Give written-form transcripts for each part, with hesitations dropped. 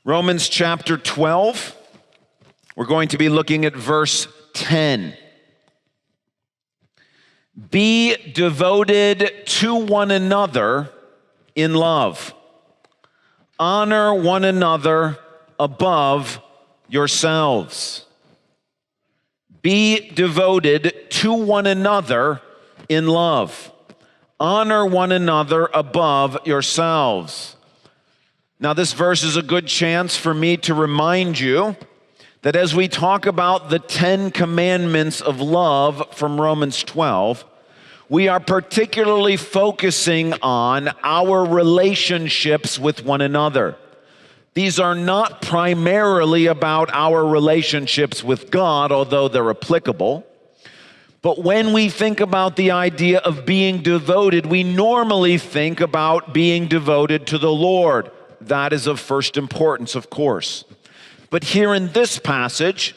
Romans chapter 12, we're going to be looking at verse 10. Be devoted to one another in love. Honor one another above yourselves. Be devoted to one another in love. Honor one another above yourselves. Now, this verse is a good chance for me to remind you that as we talk about the 10 commandments of love from Romans 12, we are particularly focusing on our relationships with one another. These are not primarily about our relationships with God, although they're applicable. But when we think about the idea of being devoted, we normally think about being devoted to the Lord. That is of first importance, of course. But here in this passage,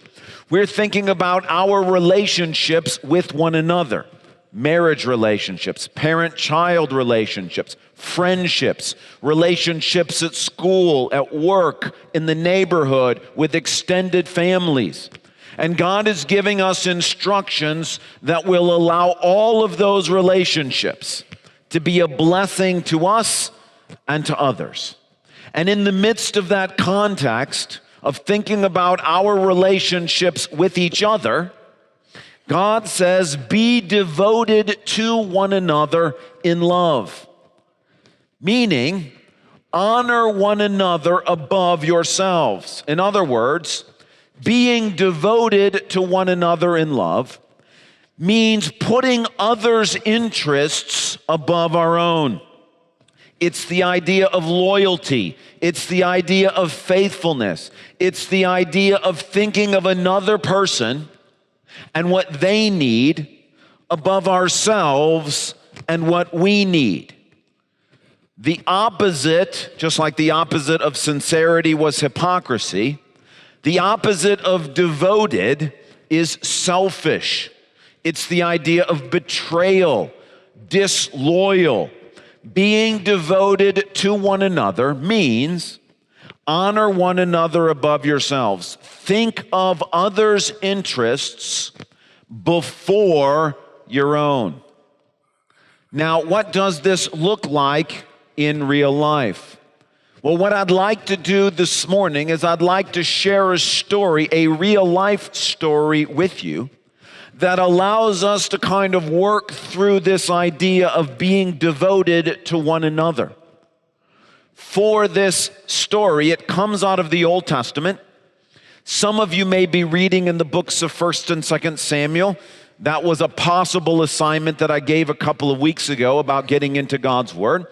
we're thinking about our relationships with one another. Marriage relationships, parent-child relationships, friendships, relationships at school, at work, in the neighborhood, with extended families. And God is giving us instructions that will allow all of those relationships to be a blessing to us and to others. And in the midst of that context of thinking about our relationships with each other, God says, be devoted to one another in love. Meaning, honor one another above yourselves. In other words, being devoted to one another in love means putting others' interests above our own. It's the idea of loyalty. It's the idea of faithfulness. It's the idea of thinking of another person and what they need above ourselves and what we need. The opposite, just like the opposite of sincerity was hypocrisy, the opposite of devoted is selfish. It's the idea of betrayal, disloyal. Being devoted to one another means honor one another above yourselves. Think of others' interests before your own. Now, what does this look like in real life? Well, what I'd like to do this morning is I'd like to share a story, a real life story with you that allows us to kind of work through this idea of being devoted to one another. For this story, it comes out of the Old Testament. Some of you may be reading in the books of 1st and 2nd Samuel. That was a possible assignment that I gave a couple of weeks ago about getting into God's Word.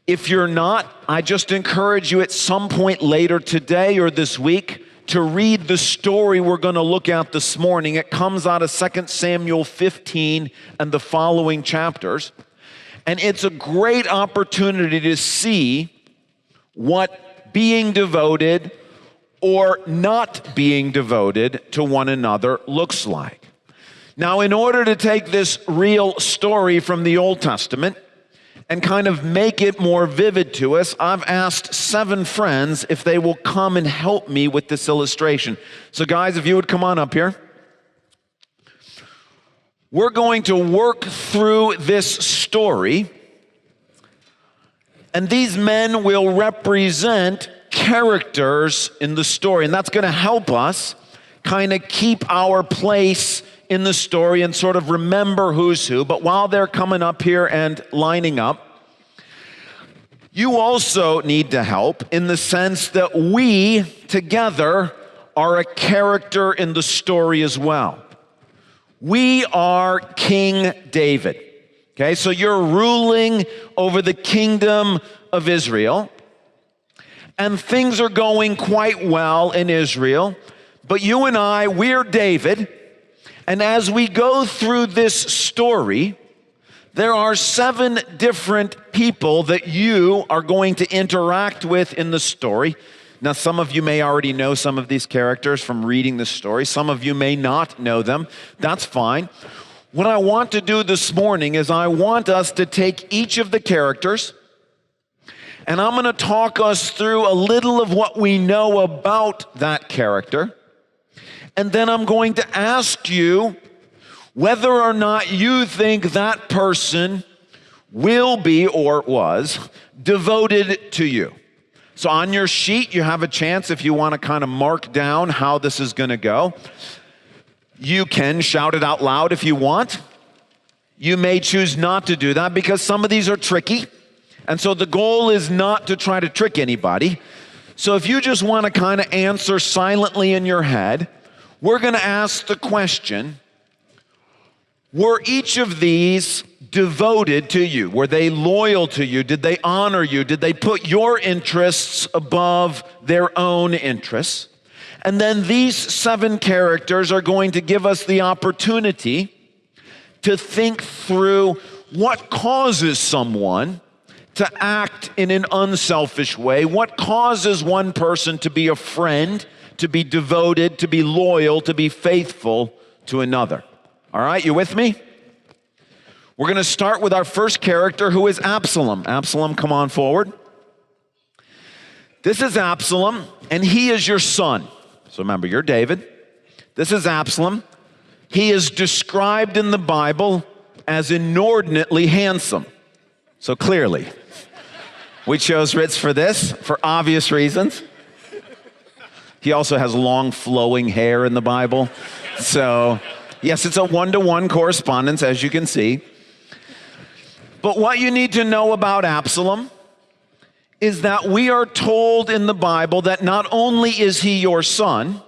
If you're not, I just encourage you at some point later today or this week to read the story we're going to look at this morning. It comes out of 2 Samuel 15 and the following chapters. And it's a great opportunity to see what being devoted or not being devoted to one another looks like. Now, in order to take this real story from the Old Testament and kind of make it more vivid to us, I've asked 7 friends if they will come and help me with this illustration. So guys, if you would come on up here. We're going to work through this story, and these men will represent characters in the story, and that's going to help us kind of keep our place in the story and sort of remember who's who. But while they're coming up here and lining up, you also need to help in the sense that we together are a character in the story as well. We are King David. Okay, so you're ruling over the kingdom of Israel, and things are going quite well in Israel, but you and I, we're David. And as we go through this story, there are 7 different people that you are going to interact with in the story. Now, some of you may already know some of these characters from reading the story. Some of you may not know them. That's fine. What I want to do this morning is I want us to take each of the characters And I'm going to talk us through a little of what we know about that character. And then I'm going to ask you whether or not you think that person will be or was devoted to you. So on your sheet, you have a chance if you want to kind of mark down how this is going to go. You can shout it out loud if you want. You may choose not to do that because some of these are tricky. And so the goal is not to try to trick anybody. So if you just want to kind of answer silently in your head, we're going to ask the question, were each of these devoted to you? Were they loyal to you? Did they honor you? Did they put your interests above their own interests? And then these 7 characters are going to give us the opportunity to think through what causes someone to act in an unselfish way, what causes one person to be a friend, to be devoted, to be loyal, to be faithful to another. All right, you with me? We're going to start with our first character, who is Absalom. Absalom, come on forward. This is Absalom, and he is your son. So remember, you're David. This is Absalom. He is described in the Bible as inordinately handsome. So clearly, we chose Ritz for this, for obvious reasons. He also has long flowing hair in the Bible. So yes, it's a 1-to-1 correspondence, as you can see. But what you need to know about Absalom is that we are told in the Bible that not only is he your son,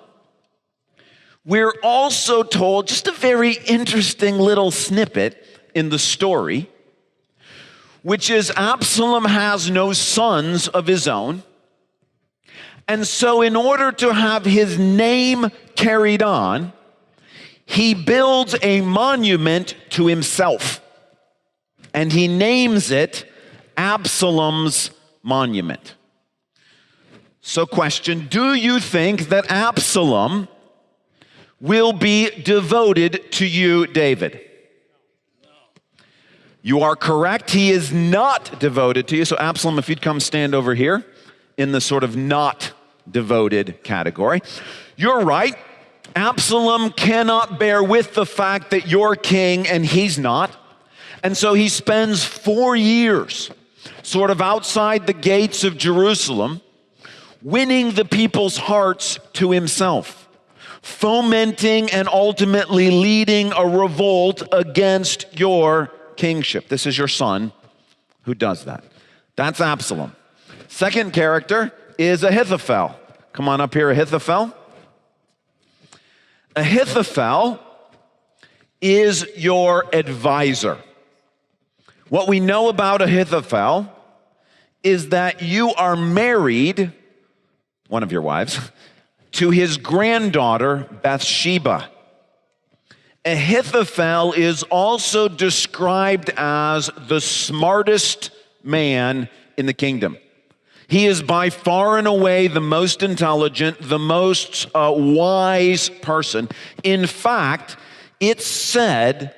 we're also told just a very interesting little snippet in the story, which is Absalom has no sons of his own. And so in order to have his name carried on, he builds a monument to himself. And he names it Absalom's Monument. So question, do you think that Absalom will be devoted to you, David? You are correct. He is not devoted to you. So Absalom, if you'd come stand over here in the sort of not devoted category. You're right. Absalom cannot bear with the fact that you're king and he's not. And so he spends 4 years sort of outside the gates of Jerusalem, winning the people's hearts to himself, fomenting and ultimately leading a revolt against your kingship. This is your son who does that. That's Absalom. Second character is Ahithophel. Come on up here, Ahithophel. Ahithophel is your advisor. What we know about Ahithophel is that you are married, one of your wives, to his granddaughter, Bathsheba. Ahithophel is also described as the smartest man in the kingdom. He is by far and away the most intelligent, the most wise person. In fact, it's said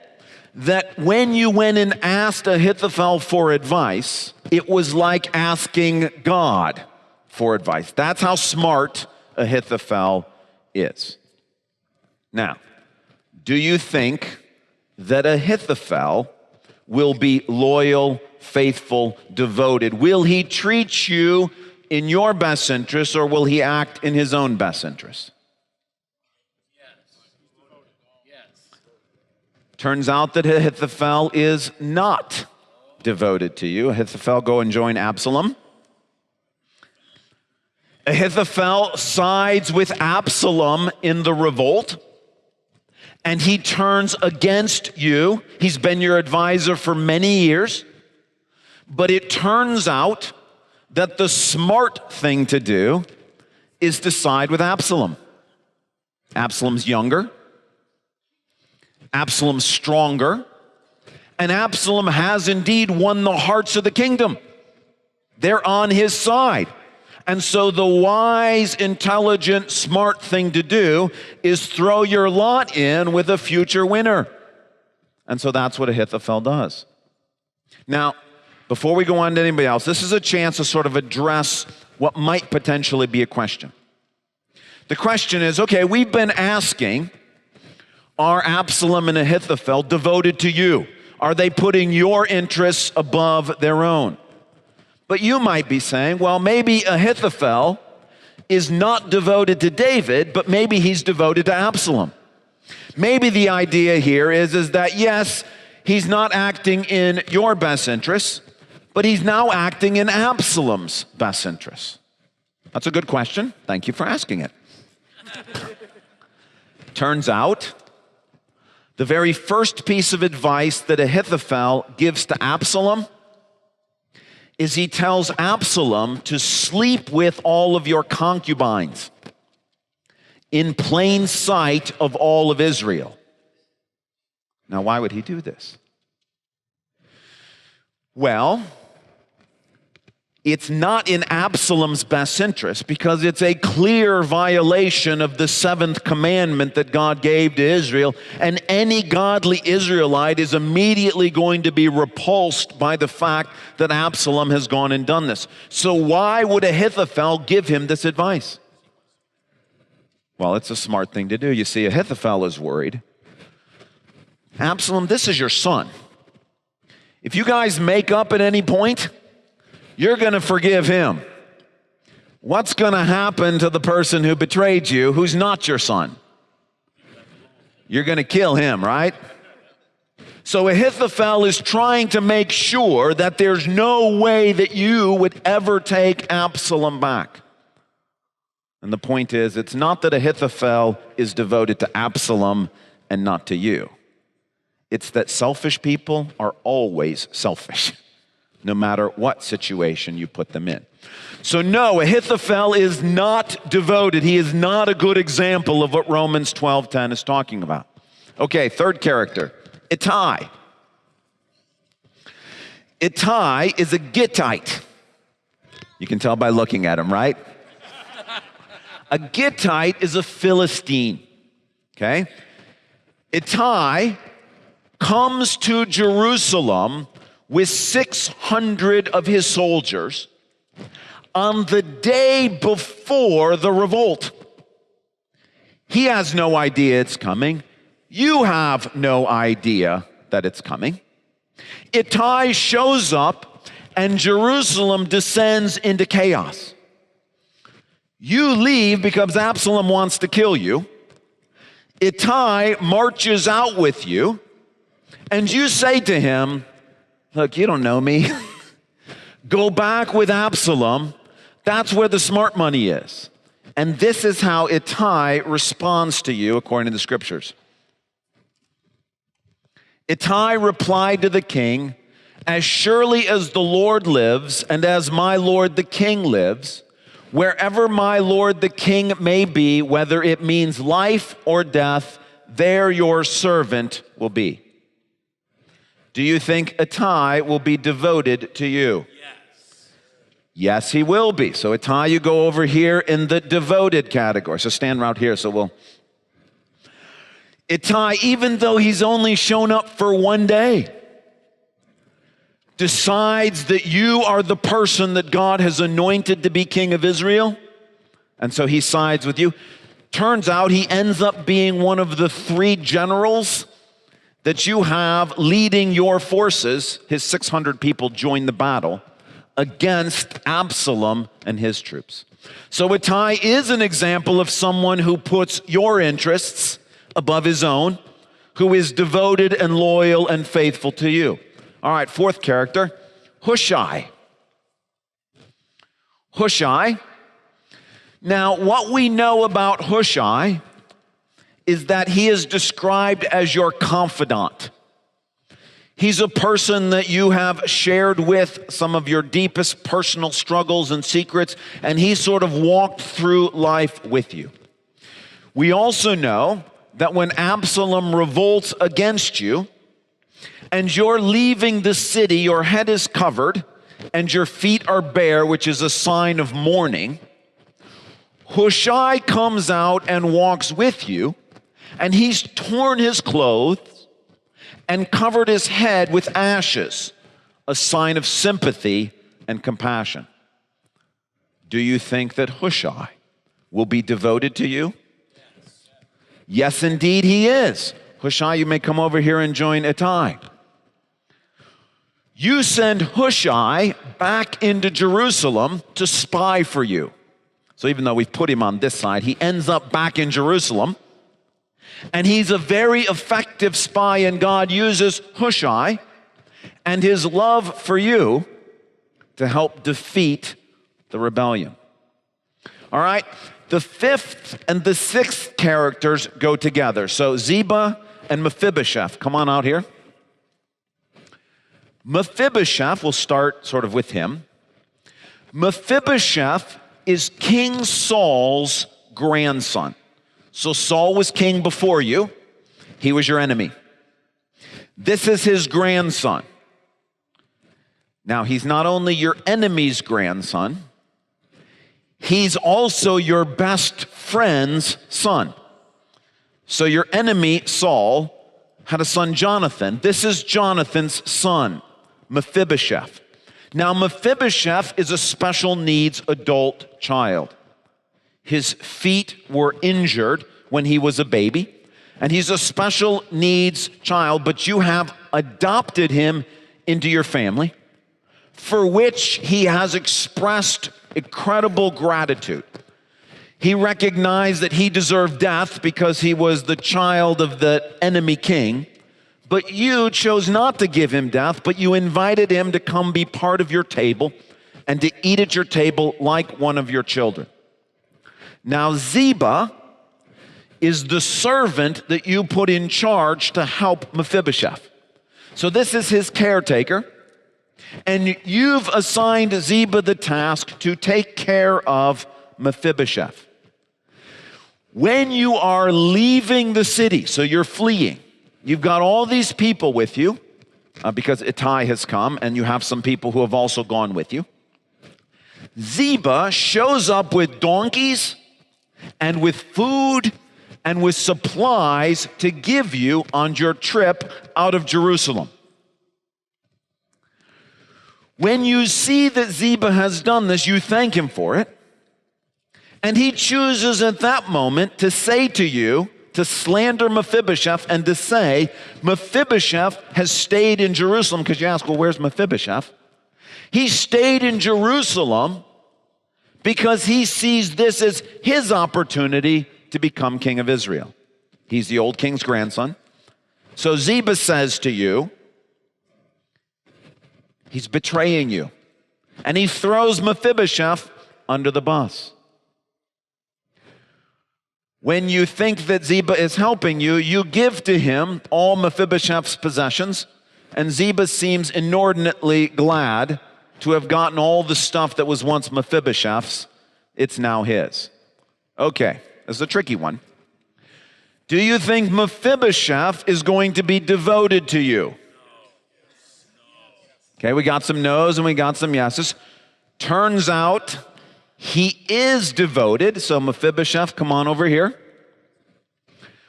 that when you went and asked Ahithophel for advice, it was like asking God for advice. That's how smart Ahithophel is. Now, do you think that Ahithophel will be loyal, faithful, devoted? Will he treat you in your best interest, or will he act in his own best interest? Turns out that Ahithophel is not devoted to you. Ahithophel, go and join Absalom. Ahithophel sides with Absalom in the revolt, and he turns against you. He's been your advisor for many years, but it turns out that the smart thing to do is to side with Absalom. Absalom's younger. Absalom's stronger, and Absalom has indeed won the hearts of the kingdom. They're on his side. And so the wise, intelligent, smart thing to do is throw your lot in with a future winner. And so that's what Ahithophel does. Now, before we go on to anybody else, this is a chance to sort of address what might potentially be a question. The question is, okay, we've been asking, are Absalom and Ahithophel devoted to you? Are they putting your interests above their own? But you might be saying, well, maybe Ahithophel is not devoted to David, but maybe he's devoted to Absalom. Maybe the idea here is that, yes, he's not acting in your best interests, but he's now acting in Absalom's best interests. That's a good question. Thank you for asking it. Turns out, the very first piece of advice that Ahithophel gives to Absalom is he tells Absalom to sleep with all of your concubines in plain sight of all of Israel. Now, why would he do this? Well, it's not in Absalom's best interest because it's a clear violation of the seventh commandment that God gave to Israel, and any godly Israelite is immediately going to be repulsed by the fact that Absalom has gone and done this. So why would Ahithophel give him this advice? Well, it's a smart thing to do. You see, Ahithophel is worried. Absalom, this is your son. If you guys make up at any point, you're going to forgive him. What's going to happen to the person who betrayed you, who's not your son? You're going to kill him, right? So Ahithophel is trying to make sure that there's no way that you would ever take Absalom back. And the point is, it's not that Ahithophel is devoted to Absalom and not to you. It's that selfish people are always selfish, no matter what situation you put them in. So no, Ahithophel is not devoted. He is not a good example of what Romans 12:10 is talking about. Okay, third character, Ittai. Ittai is a Gittite. You can tell by looking at him, right? A Gittite is a Philistine, okay? Ittai comes to Jerusalem with 600 of his soldiers on the day before the revolt. He has no idea it's coming. You have no idea that it's coming. Ittai shows up and Jerusalem descends into chaos. You leave because Absalom wants to kill you. Ittai marches out with you, and you say to him, look, you don't know me. Go back with Absalom. That's where the smart money is. And this is how Ittai responds to you according to the scriptures. Ittai replied to the king, as surely as the Lord lives and as my lord the king lives, wherever my lord the king may be, whether it means life or death, there your servant will be. Do you think Ittai will be devoted to you? Yes. Yes, he will be. So Ittai, you go over here in the devoted category. So stand right here so we'll... Ittai, even though he's only shown up for one day, decides that you are the person that God has anointed to be king of Israel, and so he sides with you. Turns out he ends up being one of the 3 generals that you have leading your forces. His 600 people join the battle against Absalom and his troops. So Ittai is an example of someone who puts your interests above his own, who is devoted and loyal and faithful to you. All right, fourth character, Hushai. Hushai. Now, what we know about Hushai is that he is described as your confidant. He's a person that you have shared with some of your deepest personal struggles and secrets, and he sort of walked through life with you. We also know that when Absalom revolts against you, and you're leaving the city, your head is covered, and your feet are bare, which is a sign of mourning, Hushai comes out and walks with you, and he's torn his clothes and covered his head with ashes a sign of sympathy and compassion. Do you think that Hushai will be devoted to you? Yes, indeed he is. Hushai, you may come over here and join Ittai. You send Hushai back into Jerusalem to spy for you. So even though we've put him on this side, he ends up back in Jerusalem. And he's a very effective spy, and God uses Hushai and his love for you to help defeat the rebellion. All right? The fifth and the sixth characters go together. So Ziba and Mephibosheth, come on out here. Mephibosheth, we'll start sort of with him. Mephibosheth is King Saul's grandson. So Saul was king before you. He was your enemy. This is his grandson. Now, he's not only your enemy's grandson, he's also your best friend's son. So your enemy, Saul, had a son, Jonathan. This is Jonathan's son, Mephibosheth. Now, Mephibosheth is a special needs adult child. His feet were injured when he was a baby, and he's a special needs child, but you have adopted him into your family, for which he has expressed incredible gratitude. He recognized that he deserved death because he was the child of the enemy king, but you chose not to give him death, but you invited him to come be part of your table and to eat at your table like one of your children. Now, Ziba is the servant that you put in charge to help Mephibosheth. So this is his caretaker, and you've assigned Ziba the task to take care of Mephibosheth. When you are leaving the city, so you're fleeing, you've got all these people with you, because Ittai has come, and you have some people who have also gone with you. Ziba shows up with donkeys and with food and with supplies to give you on your trip out of Jerusalem. When you see that Ziba has done this, you thank him for it. And he chooses at that moment to say to you, to slander Mephibosheth and to say, Mephibosheth has stayed in Jerusalem, because you ask, well, where's Mephibosheth? He stayed in Jerusalem because he sees this as his opportunity to become king of Israel. He's the old king's grandson. So Ziba says to you, he's betraying you. And he throws Mephibosheth under the bus. When you think that Ziba is helping you, you give to him all Mephibosheth's possessions, and Ziba seems inordinately glad to have gotten all the stuff that was once Mephibosheth's. It's now his. Okay, this is a tricky one. Do you think Mephibosheth is going to be devoted to you? Okay, we got some no's and we got some yeses. Turns out he is devoted. So Mephibosheth, come on over here.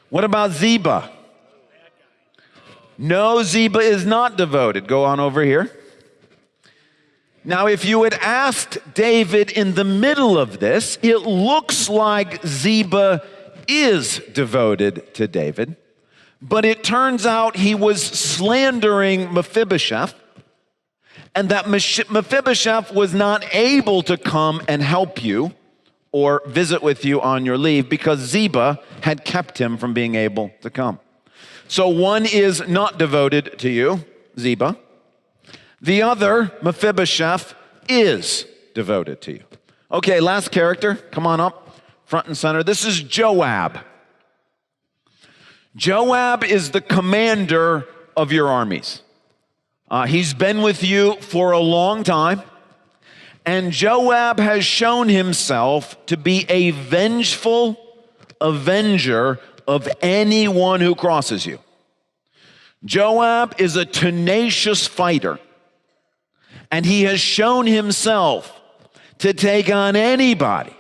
What about Ziba? No, Ziba is not devoted. Go on over here. Now, if you had asked David in the middle of this, it looks like Ziba is devoted to David, but it turns out he was slandering Mephibosheth, and that Mephibosheth was not able to come and help you or visit with you on your leave because Ziba had kept him from being able to come. So one is not devoted to you, Ziba. The other, Mephibosheth, is devoted to you. Okay, last character, come on up, front and center. This is Joab. Joab is the commander of your armies. He's been with you for a long time, and Joab has shown himself to be a vengeful avenger of anyone who crosses you. Joab is a tenacious fighter, and he has shown himself to take on anybody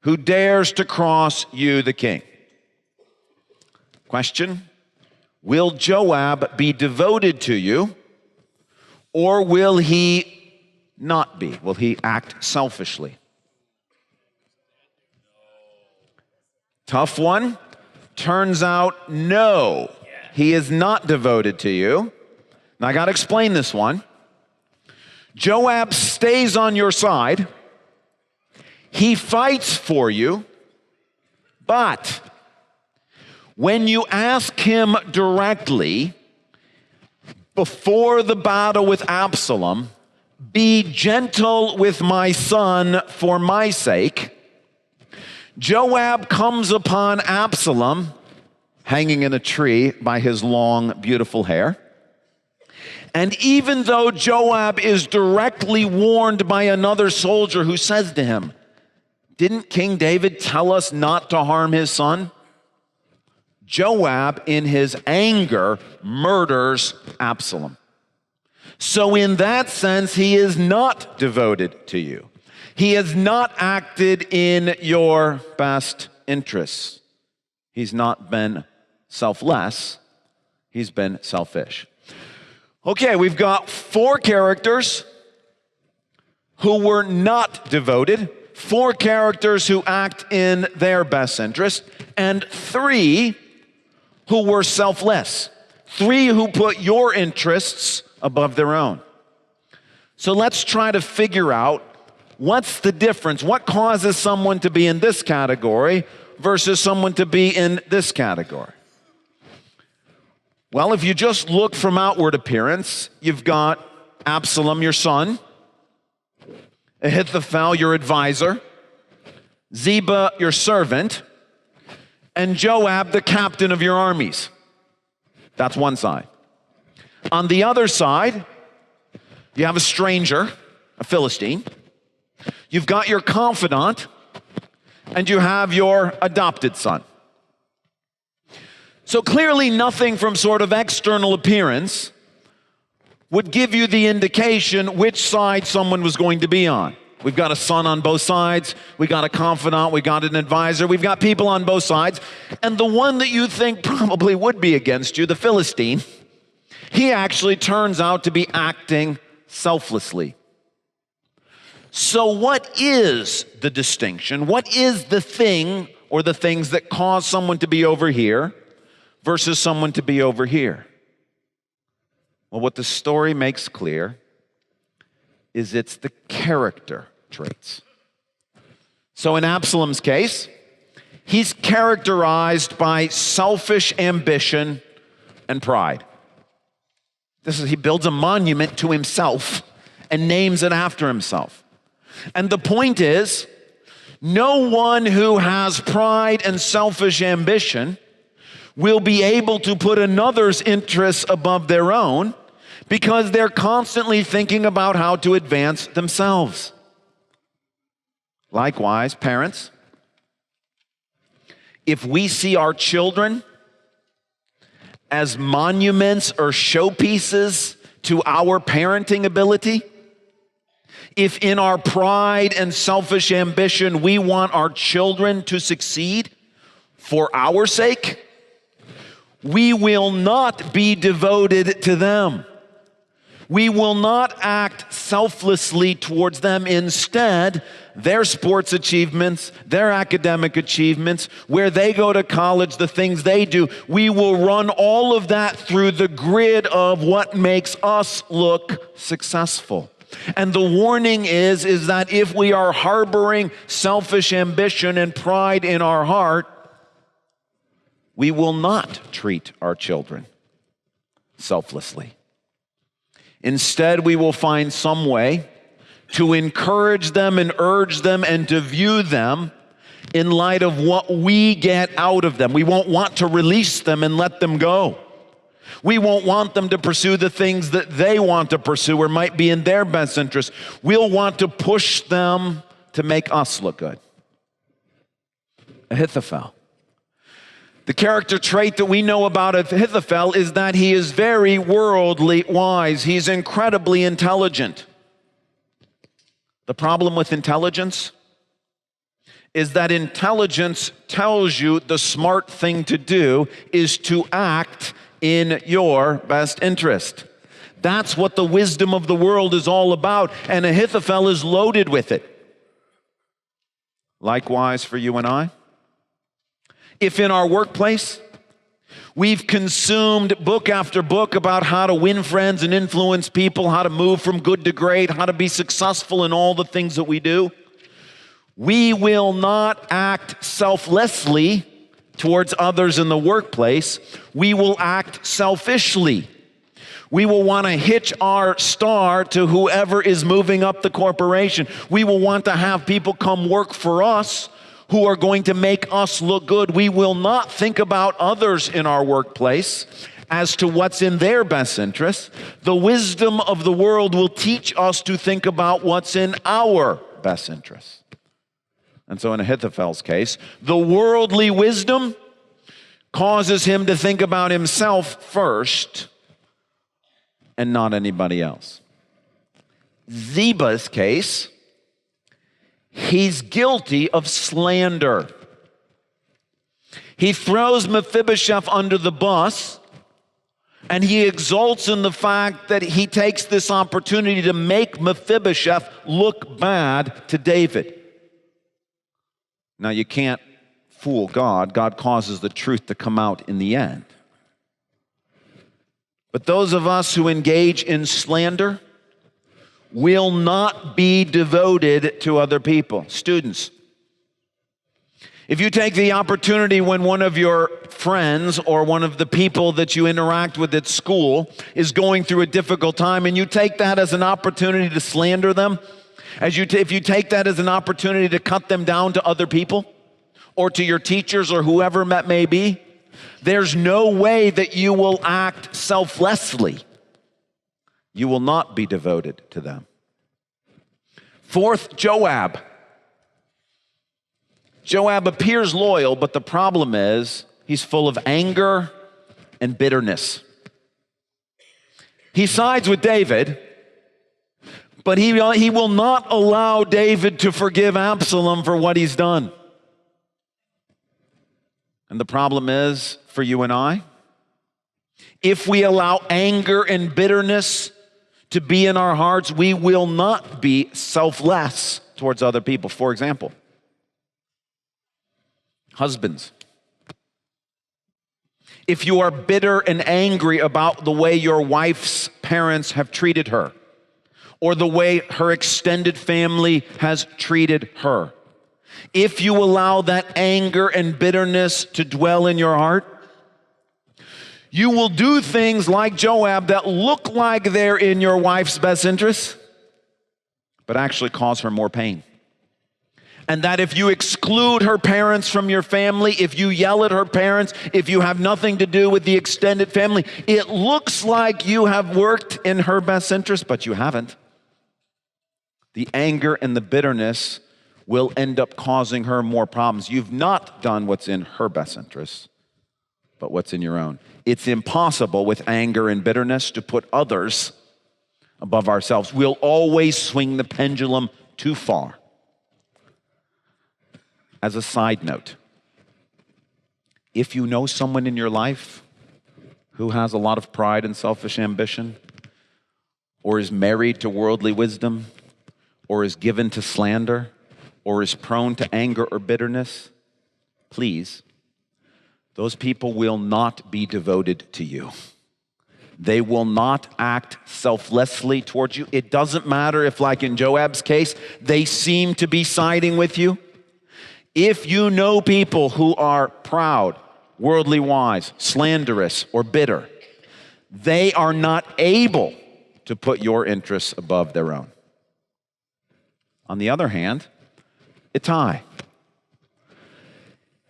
who dares to cross you, the king. Question: will Joab be devoted to you, Or will he not be? Will he act selfishly? Tough one. Turns out, no, he is not devoted to you. Now, I got to explain this one. Joab stays on your side. He fights for you. But when you ask him directly, before the battle with Absalom, be gentle with my son for my sake, Joab comes upon Absalom hanging in a tree by his long, beautiful hair. And even though Joab is directly warned by another soldier who says to him, didn't King David tell us not to harm his son? Joab, in his anger, murders Absalom. So in that sense, he is not devoted to you. He has not acted in your best interests. He's not been selfless. He's been selfish. Okay, we've got 4 characters who were not devoted, 4 characters who act in their best interest, and 3 who were selfless. 3 who put your interests above their own. So let's try to figure out what's the difference. What causes someone to be in this category versus someone to be in this category? Well, if you just look from outward appearance, you've got Absalom, your son, Ahithophel, your advisor, Ziba, your servant, and Joab, the captain of your armies. That's one side. On the other side, you have a stranger, a Philistine. You've got your confidant, and you have your adopted son. So clearly nothing from sort of external appearance would give you the indication which side someone was going to be on. We've got a son on both sides. We got a confidant. We got an advisor. We've got people on both sides. And the one that you think probably would be against you, the Philistine, he actually turns out to be acting selflessly. So what is the distinction? What is the thing or the things that cause someone to be over here versus someone to be over here? Well, what the story makes clear is it's the character traits. So in Absalom's case, he's characterized by selfish ambition and pride. He builds a monument to himself and names it after himself. And the point is, no one who has pride and selfish ambition will be able to put another's interests above their own because they're constantly thinking about how to advance themselves. Likewise, parents, if we see our children as monuments or showpieces to our parenting ability, if in our pride and selfish ambition we want our children to succeed for our sake, we will not be devoted to them. We will not act selflessly towards them. Instead, their sports achievements, their academic achievements, where they go to college, the things they do, we will run all of that through the grid of what makes us look successful. And the warning is that if we are harboring selfish ambition and pride in our heart, we will not treat our children selflessly. Instead, we will find some way to encourage them and urge them and to view them in light of what we get out of them. We won't want to release them and let them go. We won't want them to pursue the things that they want to pursue or might be in their best interest. We'll want to push them to make us look good. Ahithophel. The character trait that we know about Ahithophel is that he is very worldly wise. He's incredibly intelligent. The problem with intelligence is that intelligence tells you the smart thing to do is to act in your best interest. That's what the wisdom of the world is all about, and Ahithophel is loaded with it. Likewise for you and I. If in our workplace we've consumed book after book about how to win friends and influence people, how to move from good to great, how to be successful in all the things that we do, we will not act selflessly towards others in the workplace. We will act selfishly. We will want to hitch our star to whoever is moving up the corporation. We will want to have people come work for us who are going to make us look good. We will not think about others in our workplace as to what's in their best interest. The wisdom of the world will teach us to think about what's in our best interest. And so in Ahithophel's case, the worldly wisdom causes him to think about himself first and not anybody else. Ziba's case, he's guilty of slander. He throws Mephibosheth under the bus, and he exults in the fact that he takes this opportunity to make Mephibosheth look bad to David. Now, you can't fool God. God causes the truth to come out in the end. But those of us who engage in slander will not be devoted to other people. Students, if you take the opportunity when one of your friends or one of the people that you interact with at school is going through a difficult time, and you take that as an opportunity to slander them, if you take that as an opportunity to cut them down to other people or to your teachers or whoever that may be, there's no way that you will act selflessly. You will not be devoted to them. Fourth, Joab. Joab appears loyal, but the problem is he's full of anger and bitterness. He sides with David, but he will not allow David to forgive Absalom for what he's done. And the problem is, for you and I, if we allow anger and bitterness to be in our hearts, we will not be selfless towards other people. For example, husbands, if you are bitter and angry about the way your wife's parents have treated her, or the way her extended family has treated her, if you allow that anger and bitterness to dwell in your heart, you will do things like Joab that look like they're in your wife's best interest, but actually cause her more pain. And that if you exclude her parents from your family, if you yell at her parents, if you have nothing to do with the extended family, it looks like you have worked in her best interest, but you haven't. The anger and the bitterness will end up causing her more problems. You've not done what's in her best interest, but what's in your own. It's impossible with anger and bitterness to put others above ourselves. We'll always swing the pendulum too far. As a side note, if you know someone in your life who has a lot of pride and selfish ambition, or is married to worldly wisdom, or is given to slander, or is prone to anger or bitterness, please, those people will not be devoted to you. They will not act selflessly towards you. It doesn't matter if, like in Joab's case, they seem to be siding with you. If you know people who are proud, worldly wise, slanderous, or bitter, they are not able to put your interests above their own. On the other hand, Ittai.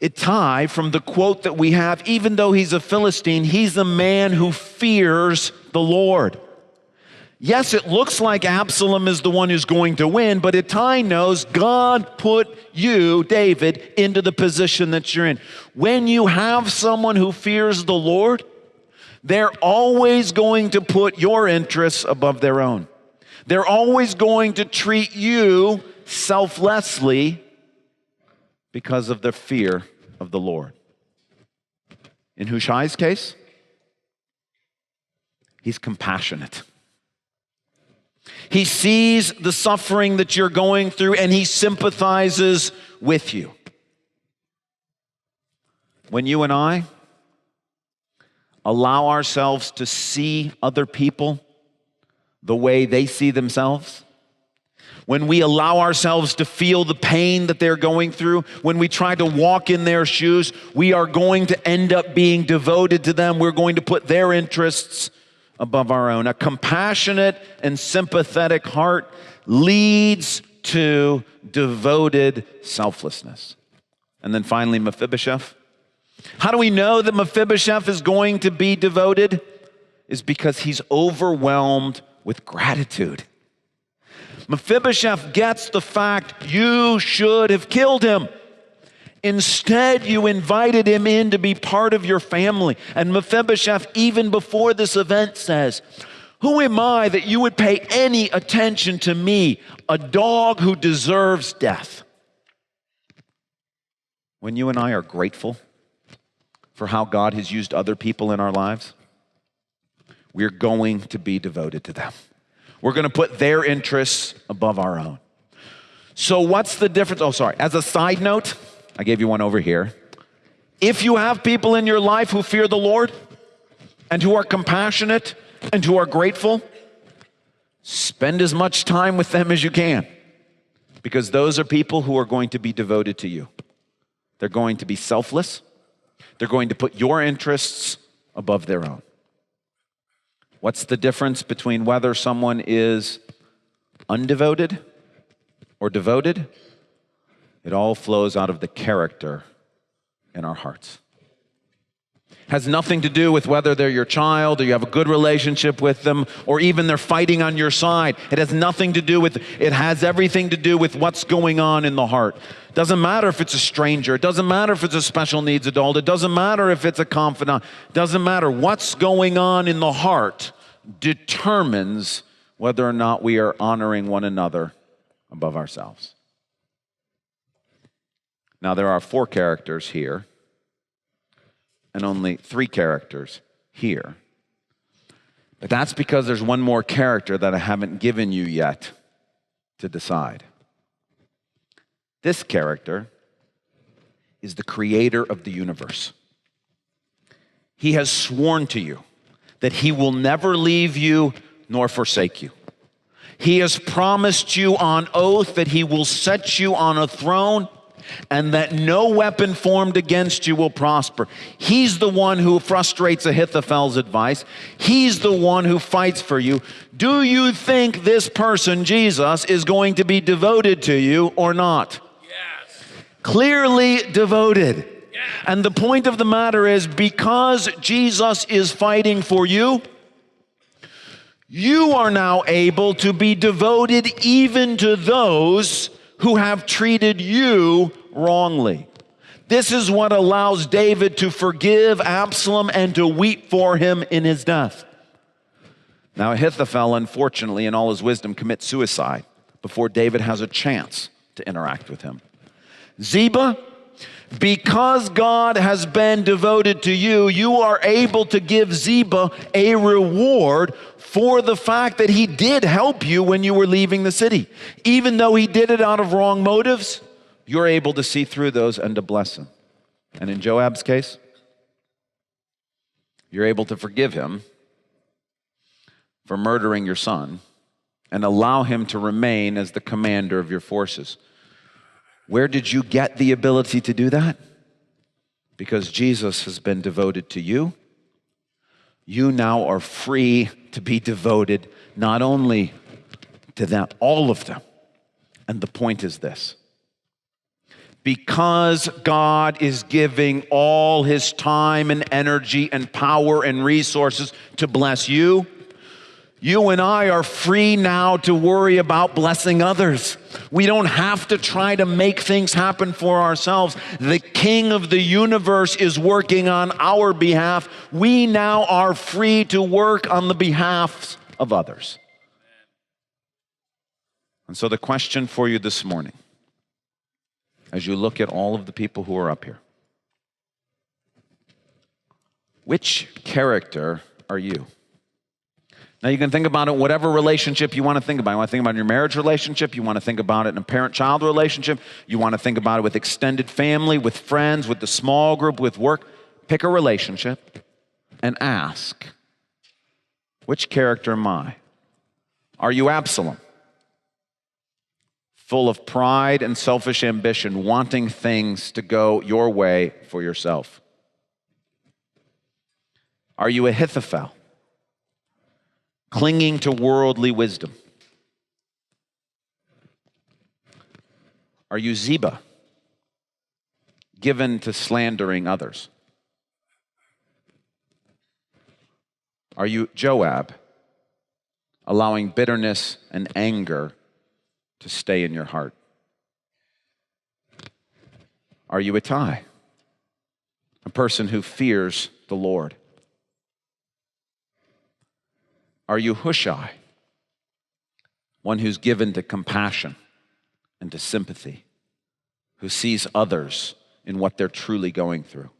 Ittai, from the quote that we have, even though he's a Philistine, he's a man who fears the Lord. Yes, it looks like Absalom is the one who's going to win, but Ittai knows God put you, David, into the position that you're in. When you have someone who fears the Lord, they're always going to put your interests above their own. They're always going to treat you selflessly because of their fear of the Lord. In Hushai's case, he's compassionate. He sees the suffering that you're going through, and he sympathizes with you. When you and I allow ourselves to see other people the way they see themselves, when we allow ourselves to feel the pain that they're going through, when we try to walk in their shoes, we are going to end up being devoted to them. We're going to put their interests above our own. A compassionate and sympathetic heart leads to devoted selflessness. And then finally, Mephibosheth. How do we know that Mephibosheth is going to be devoted? Is because he's overwhelmed with gratitude. Mephibosheth gets the fact you should have killed him. Instead, you invited him in to be part of your family. And Mephibosheth, even before this event, says, "Who am I that you would pay any attention to me, a dog who deserves death?" When you and I are grateful for how God has used other people in our lives, we're going to be devoted to them. We're going to put their interests above our own. So what's the difference? Oh, sorry. As a side note, I gave you one over here. If you have people in your life who fear the Lord and who are compassionate and who are grateful, spend as much time with them as you can, because those are people who are going to be devoted to you. They're going to be selfless. They're going to put your interests above their own. What's the difference between whether someone is undevoted or devoted? It all flows out of the character in our hearts. Has nothing to do with whether they're your child or you have a good relationship with them or even they're fighting on your side. It has nothing to do with, it has everything to do with what's going on in the heart. Doesn't matter if it's a stranger. It doesn't matter if it's a special needs adult. It doesn't matter if it's a confidant. It doesn't matter. What's going on in the heart determines whether or not we are honoring one another above ourselves. Now, there are 4 characters here and only 3 characters here. But that's because there's one more character that I haven't given you yet to decide. This character is the creator of the universe. He has sworn to you that he will never leave you nor forsake you. He has promised you on oath that he will set you on a throne and that no weapon formed against you will prosper. He's the one who frustrates Ahithophel's advice. He's the one who fights for you. Do you think this person, Jesus, is going to be devoted to you or not? Yes. Clearly devoted. Yes. And the point of the matter is, because Jesus is fighting for you, you are now able to be devoted even to those who have treated you wrongly. This is what allows David to forgive Absalom and to weep for him in his death. Now, Ahithophel, unfortunately, in all his wisdom, commits suicide before David has a chance to interact with him. Ziba, because God has been devoted to you, you are able to give Ziba a reward for the fact that he did help you when you were leaving the city. Even though he did it out of wrong motives, you're able to see through those and to bless him. And in Joab's case, you're able to forgive him for murdering your son and allow him to remain as the commander of your forces. Where did you get the ability to do that? Because Jesus has been devoted to you. You now are free to be devoted not only to them, all of them. And the point is this: because God is giving all his time and energy and power and resources to bless you, you and I are free now to worry about blessing others. We don't have to try to make things happen for ourselves. The King of the universe is working on our behalf. We now are free to work on the behalf of others. And so the question for you this morning, as you look at all of the people who are up here, which character are you? Now you can think about it, whatever relationship you want to think about. You want to think about it in your marriage relationship. You want to think about it in a parent-child relationship. You want to think about it with extended family, with friends, with the small group, with work. Pick a relationship and ask, which character am I? Are you Absalom? Full of pride and selfish ambition, wanting things to go your way for yourself? Are you Ahithophel? Clinging to worldly wisdom? Are you Ziba? Given to slandering others? Are you Joab? Allowing bitterness and anger to stay in your heart? Are you Ittai? A person who fears the Lord? Are you Hushai? One who's given to compassion and to sympathy, who sees others in what they're truly going through?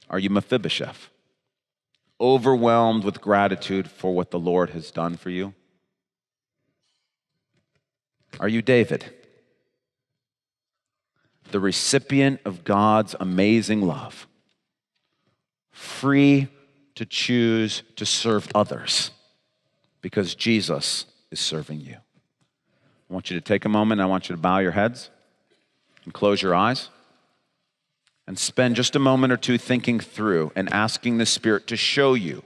Are you Mephibosheth? Overwhelmed with gratitude for what the Lord has done for you? Are you David? The recipient of God's amazing love, free to choose to serve others because Jesus is serving you. I want you to take a moment. I want you to bow your heads and close your eyes and spend just a moment or two thinking through and asking the Spirit to show you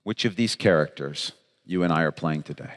which of these characters you and I are playing today.